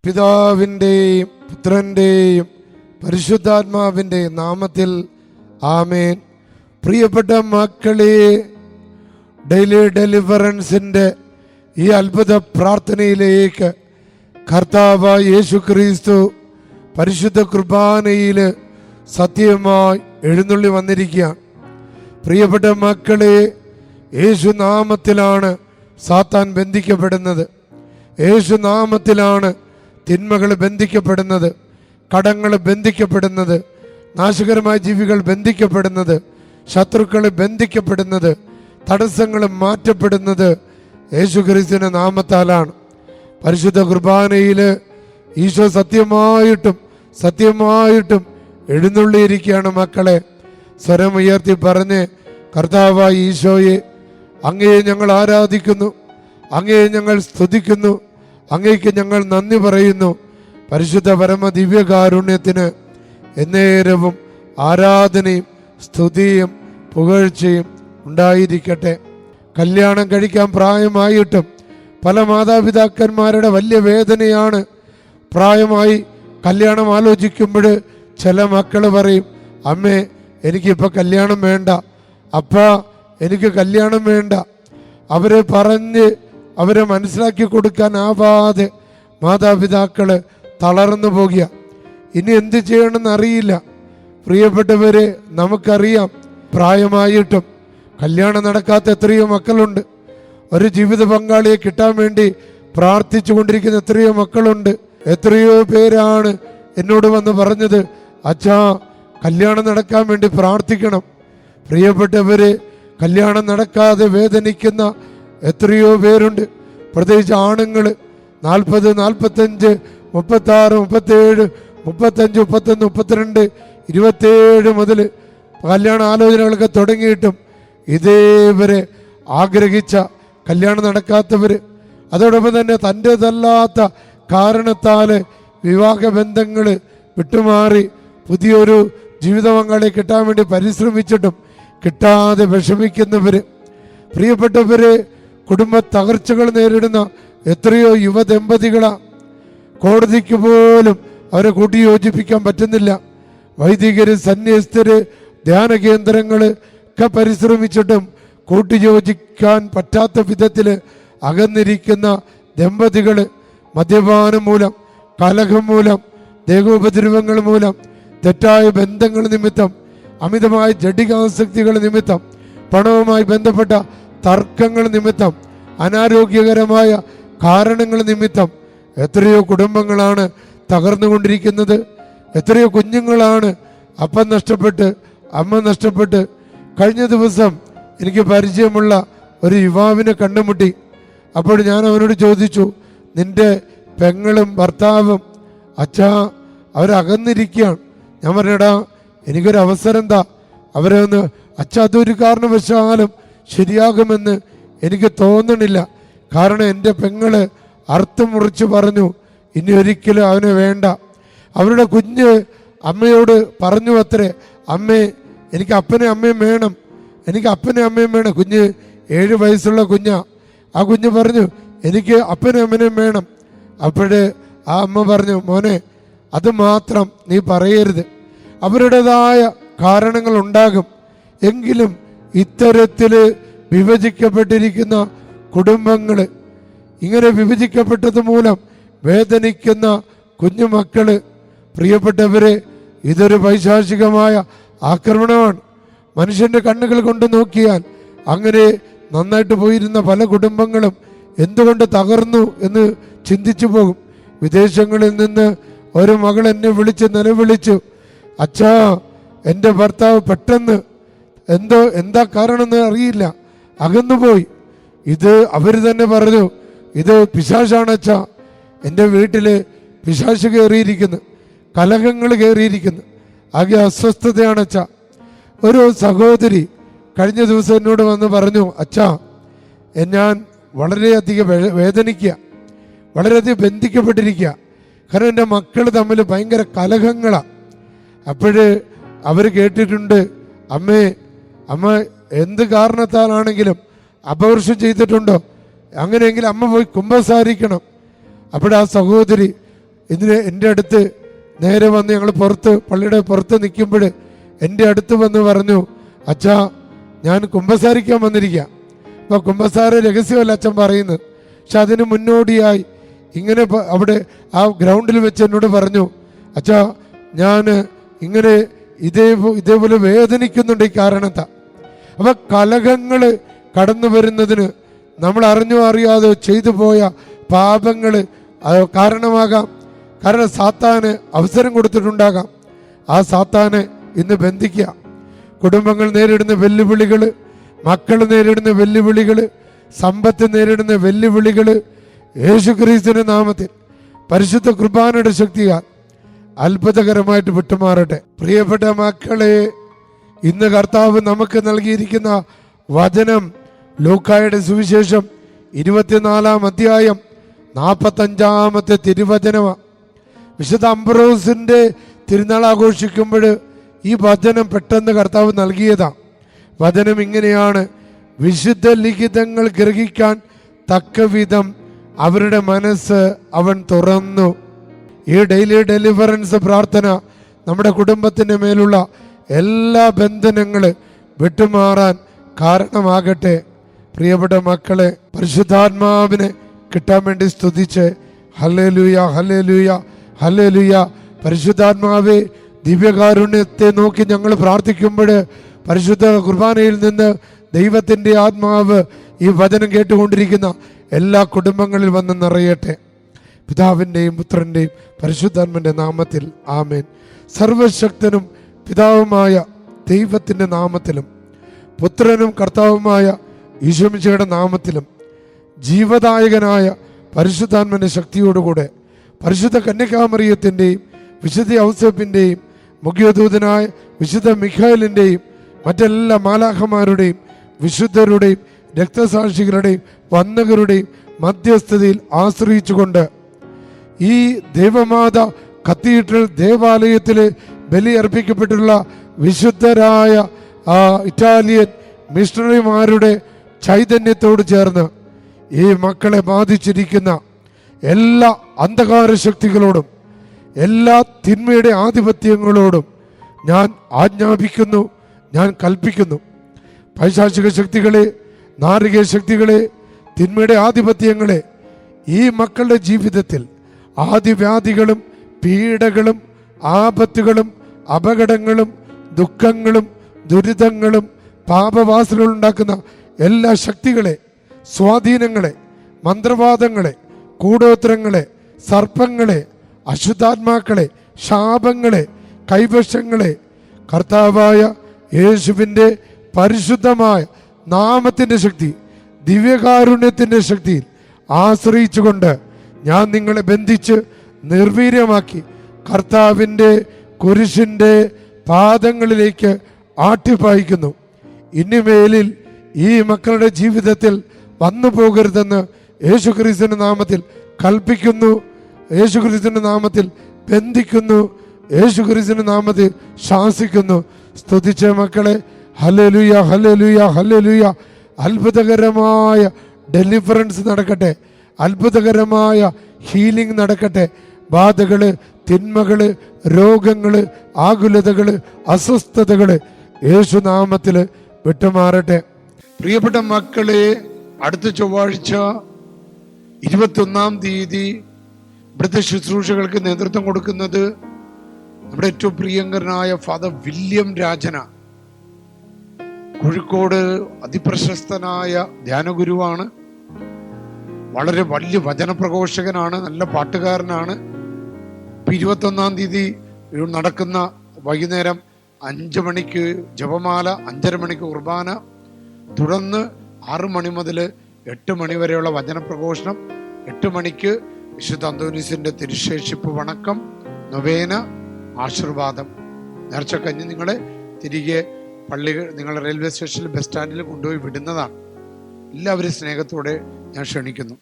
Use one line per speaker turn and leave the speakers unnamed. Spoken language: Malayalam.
പിതാവിൻ്റെയും പുത്രൻ്റെയും പരിശുദ്ധാത്മാവിൻ്റെയും നാമത്തിൽ ആമേൻ. പ്രിയപ്പെട്ട മക്കളെ, ഡെയിലി ഡെലിവറൻസിൻ്റെ ഈ അത്ഭുത പ്രാർത്ഥനയിലേക്ക് കർത്താവായ യേശു ക്രിസ്തു പരിശുദ്ധ കുർബാനയിൽ സത്യമായി എഴുന്നള്ളി വന്നിരിക്കുകയാണ്. പ്രിയപ്പെട്ട മക്കളെ, യേശു നാമത്തിലാണ് സാത്താൻ ബന്ധിക്കപ്പെടുന്നത്. യേശു നാമത്തിലാണ് തിന്മകൾ ബന്ധിക്കപ്പെടുന്നത്, കടങ്ങൾ ബന്ധിക്കപ്പെടുന്നത്, നാശകരമായ ജീവികൾ ബന്ധിക്കപ്പെടുന്നത്, ശത്രുക്കൾ ബന്ധിക്കപ്പെടുന്നത്, തടസ്സങ്ങൾ മാറ്റപ്പെടുന്നത് യേശു ക്രിസ്തുവിന്റെ നാമത്താലാണ്. പരിശുദ്ധ കുർബാനയിൽ ഈശോ സത്യമായിട്ടും എഴുന്നള്ളിയിരിക്കുകയാണ്. മക്കളെ, സ്വരമുയർത്തി പറഞ്ഞ്, കർത്താവായ ഈശോയെ, അങ്ങയെ ഞങ്ങൾ ആരാധിക്കുന്നു, അങ്ങയെ ഞങ്ങൾ സ്തുതിക്കുന്നു, അങ്ങയ്ക്ക് ഞങ്ങൾ നന്ദി പറയുന്നു. പരിശുദ്ധ പരമ ദിവ്യകാരുണ്യത്തിന് എന്നേരവും ആരാധനയും സ്തുതിയും പുകഴ്ചയും ഉണ്ടായിരിക്കട്ടെ. കല്യാണം കഴിക്കാൻ പ്രായമായിട്ടും പല മാതാപിതാക്കന്മാരുടെ വലിയ വേദനയാണ്. പ്രായമായി കല്യാണം ആലോചിക്കുമ്പോൾ ചില മക്കൾ പറയും, അമ്മേ എനിക്കിപ്പോൾ കല്യാണം വേണ്ട, അപ്പാ എനിക്ക് കല്യാണം വേണ്ട. അവരെ പറഞ്ഞ് അവരെ മനസ്സിലാക്കി കൊടുക്കാനാവാതെ മാതാപിതാക്കൾ തളർന്നു പോകുക. ഇനി എന്ത് ചെയ്യണമെന്ന് അറിയില്ല. പ്രിയപ്പെട്ടവരെ, നമുക്കറിയാം, പ്രായമായിട്ടും കല്യാണം നടക്കാത്ത എത്രയോ മക്കളുണ്ട്. ഒരു ജീവിത പങ്കാളിയെ കിട്ടാൻ വേണ്ടി പ്രാർത്ഥിച്ചു കൊണ്ടിരിക്കുന്ന എത്രയോ മക്കളുണ്ട്. എത്രയോ പേരാണ് എന്നോട് വന്ന് പറഞ്ഞത്, അച്ഛാ കല്യാണം നടക്കാൻ വേണ്ടി പ്രാർത്ഥിക്കണം. പ്രിയപ്പെട്ടവരെ, കല്യാണം നടക്കാതെ വേദനിക്കുന്ന എത്രയോ പേരുണ്ട്. പ്രത്യേകിച്ച് ആണുങ്ങൾ 40, 45, 36, 37, 35, 31, 32, 27 മുതൽ കല്യാണ ആലോചനകളൊക്കെ തുടങ്ങിയിട്ടും ഇതേവരെ ആഗ്രഹിച്ച കല്യാണം നടക്കാത്തവർ, അതോടൊപ്പം തന്നെ തൻ്റേതല്ലാത്ത കാരണത്താൽ വിവാഹ ബന്ധങ്ങൾ വിട്ടുമാറി പുതിയൊരു ജീവിത പങ്കാളിയെ കിട്ടാൻ വേണ്ടി പരിശ്രമിച്ചിട്ടും കിട്ടാതെ വിഷമിക്കുന്നവർ, പ്രിയപ്പെട്ടവരെ, കുടുംബ തകർച്ചകൾ നേരിടുന്ന എത്രയോ യുവദമ്പതികളാണ്. കോടതിക്ക് പോലും അവരെ കൂട്ടിയോജിപ്പിക്കാൻ പറ്റുന്നില്ല. വൈദികര്, സന്യസ്തര്, ധ്യാന കേന്ദ്രങ്ങൾ ഒക്കെ പരിശ്രമിച്ചിട്ടും കൂട്ടിയോജിക്കാൻ പറ്റാത്ത വിധത്തിൽ അകന്നിരിക്കുന്ന ദമ്പതികൾ മദ്യപാനം മൂലം, കലഹം മൂലം, ദേഹോപദ്രവങ്ങൾ മൂലം, തെറ്റായ ബന്ധങ്ങൾ നിമിത്തം, അമിതമായ ജഡികാസക്തികൾ നിമിത്തം, പണവുമായി ബന്ധപ്പെട്ട തർക്കങ്ങൾ നിമിത്തം, അനാരോഗ്യകരമായ കാരണങ്ങൾ നിമിത്തം എത്രയോ കുടുംബങ്ങളാണ് തകർന്നുകൊണ്ടിരിക്കുന്നത്. എത്രയോ കുഞ്ഞുങ്ങളാണ് അപ്പം നഷ്ടപ്പെട്ട്, അമ്മ നഷ്ടപ്പെട്ട്. കഴിഞ്ഞ ദിവസം എനിക്ക് പരിചയമുള്ള ഒരു യുവാവിനെ കണ്ടുമുട്ടി. അപ്പോൾ ഞാൻ അവനോട് ചോദിച്ചു, നിന്റെ പെങ്ങളും ഭർത്താവും അച്ഛാ അവരകന്നിരിക്കുകയാണ്. ഞാൻ പറഞ്ഞടാ, എനിക്കൊരു അവസരം എന്താ, അവരെ ഒന്ന്, അച്ഛാ അതൊരു കാരണവശാലും ശരിയാകുമെന്ന് എനിക്ക് തോന്നണില്ല. കാരണം എൻ്റെ പെങ്ങള് അർത്ഥം മുറിച്ച് പറഞ്ഞു, ഇനി ഒരിക്കലും അവനെ വേണ്ട. അവരുടെ കുഞ്ഞ് അമ്മയോട് പറഞ്ഞു അത്രേ, അമ്മേ എനിക്ക് അപ്പനെ അമ്മയും വേണം, എനിക്ക് അപ്പനെ അമ്മയും വേണം. കുഞ്ഞ് 7 വയസ്സുള്ള കുഞ്ഞാ. ആ കുഞ്ഞ് പറഞ്ഞു, എനിക്ക് അപ്പനെ അമ്മനെയും വേണം. അപ്പോഴേ ആ അമ്മ പറഞ്ഞു, മോനെ അത് മാത്രം നീ പറയരുത്, അവരുടേതായ കാരണങ്ങൾ ഉണ്ടാകും. എങ്കിലും ഇത്തരത്തിൽ വിഭജിക്കപ്പെട്ടിരിക്കുന്ന കുടുംബങ്ങൾ, ഇങ്ങനെ വിഭജിക്കപ്പെട്ടത് മൂലം വേദനിക്കുന്ന കുഞ്ഞുമക്കള്, പ്രിയപ്പെട്ടവരെ, ഇതൊരു പൈശാചികമായ ആക്രമണമാണ്. മനുഷ്യന്റെ കണ്ണുകൾ കൊണ്ട് നോക്കിയാൽ അങ്ങനെ നന്നായിട്ട് പോയിരുന്ന പല കുടുംബങ്ങളും എന്തുകൊണ്ട് തകർന്നു എന്ന് ചിന്തിച്ചു പോകും. വിദേശങ്ങളിൽ നിന്ന് ഒരു മകൾ എന്നെ വിളിച്ച് നിലവിളിച്ചു, അച്ഛാ എൻ്റെ ഭർത്താവ് പെട്ടെന്ന് എന്താ കാരണമെന്ന് അറിയില്ല, അകന്നുപോയി. ഇത് അവർ തന്നെ പറഞ്ഞു, ഇത് പിശാചാണ് അച്ഛാ, എൻ്റെ വീട്ടിൽ പിശാച് കയറിയിരിക്കുന്നു, കലഹങ്ങൾ കയറിയിരിക്കുന്നു, ആകെ അസ്വസ്ഥതയാണ് അച്ഛാ. ഒരു സഹോദരി കഴിഞ്ഞ ദിവസം എന്നോട് വന്ന് പറഞ്ഞു, അച്ഛാ ഞാൻ വളരെയധികം വേദനിക്കുക, വളരെയധികം ബന്ധിക്കപ്പെട്ടിരിക്കുക. കാരണം എൻ്റെ മക്കൾ തമ്മിൽ ഭയങ്കര കലഹങ്ങളാണ്. അപ്പോഴ് അവർ കേട്ടിട്ടുണ്ട്, അമ്മ എന്ത് കാരണത്താലാണെങ്കിലും അപവർഷം ചെയ്തിട്ടുണ്ടോ, അങ്ങനെയെങ്കിൽ അമ്മ പോയി കുമ്പസാരിക്കണം. അപ്പോൾ ആ സഹോദരി എൻ്റെ അടുത്ത് നേരെ വന്ന്, ഞങ്ങൾ പള്ളിയുടെ പുറത്ത് നിൽക്കുമ്പോൾ എൻ്റെ അടുത്ത് വന്ന് പറഞ്ഞു, അച്ഛാ ഞാൻ കുമ്പസാരിക്കാൻ വന്നിരിക്കുക. അപ്പോൾ കുമ്പസാര രഹസ്യമല്ല അച്ഛൻ പറയുന്നത്, പക്ഷെ അതിന് മുന്നോടിയായി ഇങ്ങനെ അവിടെ ഗ്രൗണ്ടിൽ വെച്ച് എന്നോട് പറഞ്ഞു, അച്ഛാ ഞാൻ ഇങ്ങനെ ഇതേപോലെ വേദനിക്കുന്നുണ്ട് ഈ കാരണത്താ. അപ്പം കലഹങ്ങൾ കടന്നു വരുന്നതിന് നമ്മൾ അറിഞ്ഞോ അറിയാതെ ചെയ്തു പോയ പാപങ്ങൾ കാരണമാകാം. കാരണം സാത്താന് അവസരം കൊടുത്തിട്ടുണ്ടാകാം. ആ സാത്താനെ ഇന്ന് ബന്ധിക്കുക. കുടുംബങ്ങൾ നേരിടുന്ന വെല്ലുവിളികൾ, മക്കൾ നേരിടുന്ന വെല്ലുവിളികൾ, സമ്പത്ത് നേരിടുന്ന വെല്ലുവിളികൾ യേശുക്രിസ്തുവിന്റെ നാമത്തിൽ പരിശുദ്ധ കുർബാനയുടെ ശക്തിയാൽ അത്ഭുതകരമായിട്ട് വിട്ടുമാറട്ടെ. പ്രിയപ്പെട്ട മക്കളെ, ഇന്ന് കർത്താവ് നമുക്ക് നൽകിയിരിക്കുന്ന വചനം ലൂക്കായുടെ സുവിശേഷം 24-ാം അധ്യായം 45-ാമത്തെ തിരുവചനമാണ്. വിശുദ്ധ അംബ്രോസിന്റെ തിരുനാൾ ആഘോഷിക്കുമ്പോൾ ഈ വചനം പെട്ടെന്ന് കർത്താവ് നൽകിയതാണ്. വചനം ഇങ്ങനെയാണ്: വിശുദ്ധ ലിഖിതങ്ങൾ ഗ്രഹിക്കാൻ തക്കവിധം അവരുടെ മനസ്സ് അവൻ തുറന്നു. ഈ ഡെയിലി ഡെലിവറൻസ് പ്രാർത്ഥന നമ്മുടെ കുടുംബത്തിൻ്റെ മേലുള്ള എല്ലാ ബന്ധനങ്ങൾ വിട്ടുമാറാൻ കാരണമാകട്ടെ. പ്രിയപ്പെട്ട മക്കളെ, പരിശുദ്ധാത്മാവിനെ കിട്ടാൻ വേണ്ടി സ്തുതിച്ച് ഹല്ലേലൂയ ഹല്ലേലൂയ ഹല്ലേലൂയ. പരിശുദ്ധാത്മാവേ, ദിവ്യകാരുണ്യത്തെ നോക്കി ഞങ്ങൾ പ്രാർത്ഥിക്കുമ്പോൾ പരിശുദ്ധ കുർബാനയിൽ നിന്ന് ദൈവത്തിൻ്റെ ആത്മാവ് ഈ വചനം കേട്ടുകൊണ്ടിരിക്കുന്ന എല്ലാ കുടുംബങ്ങളിൽ വന്ന് നിറയട്ടെ. പിതാവിൻ്റെയും പുത്രൻ്റെയും പരിശുദ്ധാത്മൻ്റെ നാമത്തിൽ ആമേൻ. സർവശക്തനും പിതാവുമായ ദൈവത്തിൻ്റെ നാമത്തിലും പുത്രനും കർത്താവുമായ ഈശോമിശിഹായുടെ നാമത്തിലും ജീവദായകനായ പരിശുദ്ധാത്മൻ്റെ ശക്തിയോടുകൂടെ പരിശുദ്ധ കന്യകാമറിയത്തിൻ്റെയും വിശുദ്ധ ഔസേപ്പിൻ്റെയും മുഖ്യദൂതനായ വിശുദ്ധ മിഖായേലിൻ്റെയും മറ്റെല്ലാ മാലാഖമാരുടെയും വിശുദ്ധരുടെയും രക്തസാക്ഷികളുടെയും വന്ദകരുടെയും മധ്യസ്ഥതയിൽ ആശ്രയിച്ചുകൊണ്ട് ഈ ദേവമാത കത്തീഡ്രൽ ദേവാലയത്തിൽ ബലിയർപ്പിക്കപ്പെട്ടുള്ള വിശുദ്ധരായ ഇറ്റാലിയൻ മിഷണറിമാരുടെ ചൈതന്യത്തോട് ചേർന്ന് ഈ മക്കളെ ബാധിച്ചിരിക്കുന്ന എല്ലാ അന്ധകാര ശക്തികളോടും എല്ലാ തിന്മയുടെ ആധിപത്യങ്ങളോടും ഞാൻ ആജ്ഞാപിക്കുന്നു, ഞാൻ കൽപ്പിക്കുന്നു. പൈശാചിക ശക്തികളെ, നാരിക ശക്തികളെ, തിന്മയുടെ ആധിപത്യങ്ങളെ ഈ മക്കളുടെ ജീവിതത്തിൽ ആദിവ്യാധികളും പീഡകളും ആപത്തുകളും അപകടങ്ങളും ദുഃഖങ്ങളും ദുരിതങ്ങളും പാപവാസനകൾ ഉണ്ടാക്കുന്ന എല്ലാ ശക്തികളെ, സ്വാധീനങ്ങളെ, മന്ത്രവാദങ്ങളെ, കൂടോത്രങ്ങളെ, സർപ്പങ്ങളെ, അശുദ്ധാത്മാക്കളെ, ശാപങ്ങളെ, കൈവശങ്ങളെ കർത്താവായ യേശുവിൻ്റെ പരിശുദ്ധമായ നാമത്തിൻ്റെ ശക്തി, ദിവ്യകാരുണ്യത്തിൻ്റെ ശക്തിയിൽ ആശ്രയിച്ചുകൊണ്ട് ഞാൻ നിങ്ങളെ ബന്ധിച്ച് നിർവീര്യമാക്കി കർത്താവിൻ്റെ കുരിശിൻ്റെ പാദങ്ങളിലേക്ക് ആട്ടിപ്പായിക്കുന്നു. ഇനിമേലിൽ ഈ മക്കളുടെ ജീവിതത്തിൽ വന്നു പോകരുതെന്ന് യേശുക്രിസ്തുവിന്റെ നാമത്തിൽ കൽപ്പിക്കുന്നു, യേശുക്രിസ്തുവിന്റെ നാമത്തിൽ ബന്ധിക്കുന്നു, യേശുക്രിസ്തുവിന്റെ നാമത്തിൽ ശാസിക്കുന്നു. സ്തുതിച്ച മക്കളെ, ഹല്ലേലൂയ ഹല്ലേലൂയ ഹല്ലേലൂയ. അത്ഭുതകരമായ ഡെലിവറൻസ് നടക്കട്ടെ, അത്ഭുതകരമായ ഹീലിംഗ് നടക്കട്ടെ. ബാധകള്, തിന്മകള്, രോഗങ്ങള്, ആകുലതകള്, അസ്വസ്ഥതകള് യേശുനാമത്തിൽ വിട്ടുമാറട്ടെ. പ്രിയപ്പെട്ട മക്കളെ, അടുത്ത ചൊവ്വാഴ്ച 21-ാം തീയതി ഇവിടുത്തെ ശുശ്രൂഷകൾക്ക് നേതൃത്വം കൊടുക്കുന്നത് നമ്മുടെ ഏറ്റവും പ്രിയങ്കരനായ ഫാദർ വില്യം രാജന. കോഴിക്കോട് അതിപ്രശസ്തനായ ധ്യാനഗുരുവാണ്. വളരെ വലിയ വചനപ്രഘോഷകനാണ്, നല്ല പാട്ടുകാരനാണ്. 21-ാം തീയതി നടക്കുന്ന വൈകുന്നേരം 5 മണിക്ക് ജപമാല, 5:30 മണിക്ക് കുർബാന, തുടർന്ന് 6 മണി മുതൽ 8 മണി വരെയുള്ള വചനപ്രഘോഷണം, 8 മണിക്ക് വിശുദ്ധ അന്തോനീസിന്റെ തിരുശേഷിപ്പ് വണക്കം, നൊവേന, ആശീർവാദം. നേർച്ചക്കഞ്ഞ് നിങ്ങളെ തിരികെ നിങ്ങളുടെ റെയിൽവേ സ്റ്റേഷനിൽ ബസ് സ്റ്റാൻഡിൽ കൊണ്ടുപോയി വിടുന്നതാണ്. എല്ലാവരും സ്നേഹത്തോടെ ഞാൻ ക്ഷണിക്കുന്നു.